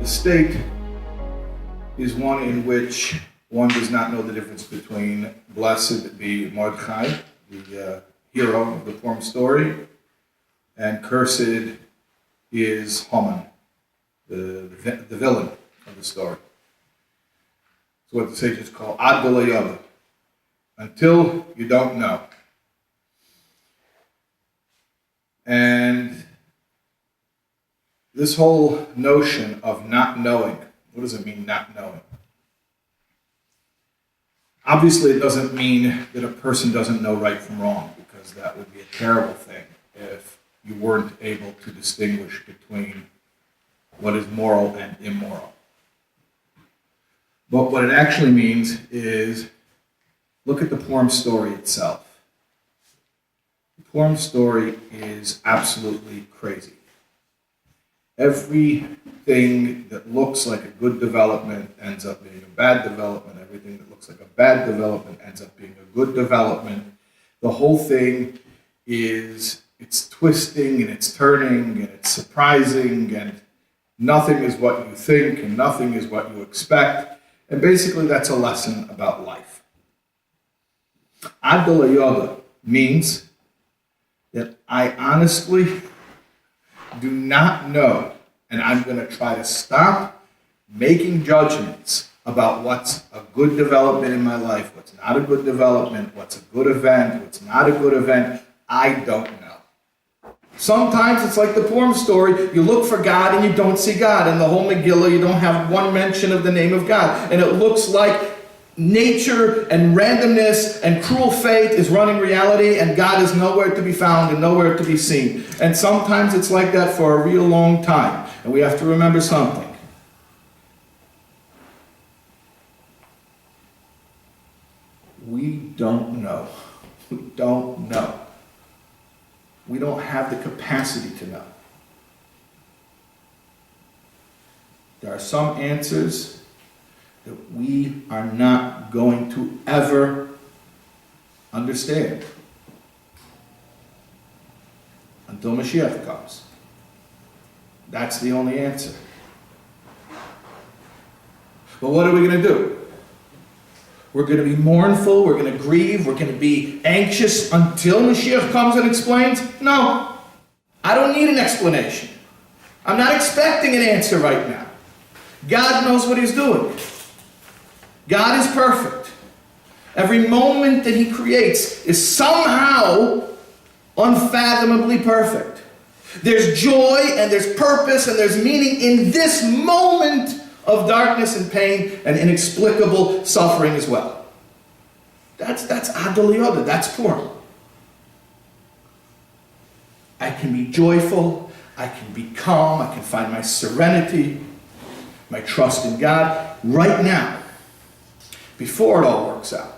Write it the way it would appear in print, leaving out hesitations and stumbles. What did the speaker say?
state is one in which one does not know the difference between blessed be Mordechai, the hero of the Purim story, and cursed is Haman, the villain of the story. It's what the sages call ad b'lo, until you don't know. And this whole notion of not knowing, what does it mean, not knowing? Obviously, it doesn't mean that a person doesn't know right from wrong, because that would be a terrible thing if you weren't able to distinguish between what is moral and immoral. But what it actually means is, look at the Purim story itself. The Purim story is absolutely crazy. Everything that looks like a good development ends up being a bad development. Everything that looks like a bad development ends up being a good development. The whole thing it's twisting and it's turning and it's surprising, and nothing is what you think and nothing is what you expect. And basically that's a lesson about life. Ad b'lo means that I honestly do not know, and I'm going to try to stop making judgments about what's a good development in my life, what's not a good development, what's a good event, what's not a good event. I don't know. Sometimes it's like the Purim story. You look for God and you don't see God. In the whole Megillah, you don't have one mention of the name of God. And it looks like nature and randomness and cruel fate is running reality, and God is nowhere to be found and nowhere to be seen. And sometimes it's like that for a real long time. And we have to remember something. We don't know. We don't know. We don't have the capacity to know. There are some answers that we are not going to ever understand until Mashiach comes. That's the only answer. But what are we going to do? We're going to be mournful, we're going to grieve, we're going to be anxious until Mashiach comes and explains? No. I don't need an explanation. I'm not expecting an answer right now. God knows what He's doing. God is perfect. Every moment that He creates is somehow unfathomably perfect. There's joy and there's purpose and there's meaning in this moment of darkness and pain and inexplicable suffering as well. That's ad b'lo, that's Purim. I can be joyful, I can be calm, I can find my serenity, my trust in God right now, before it all works out.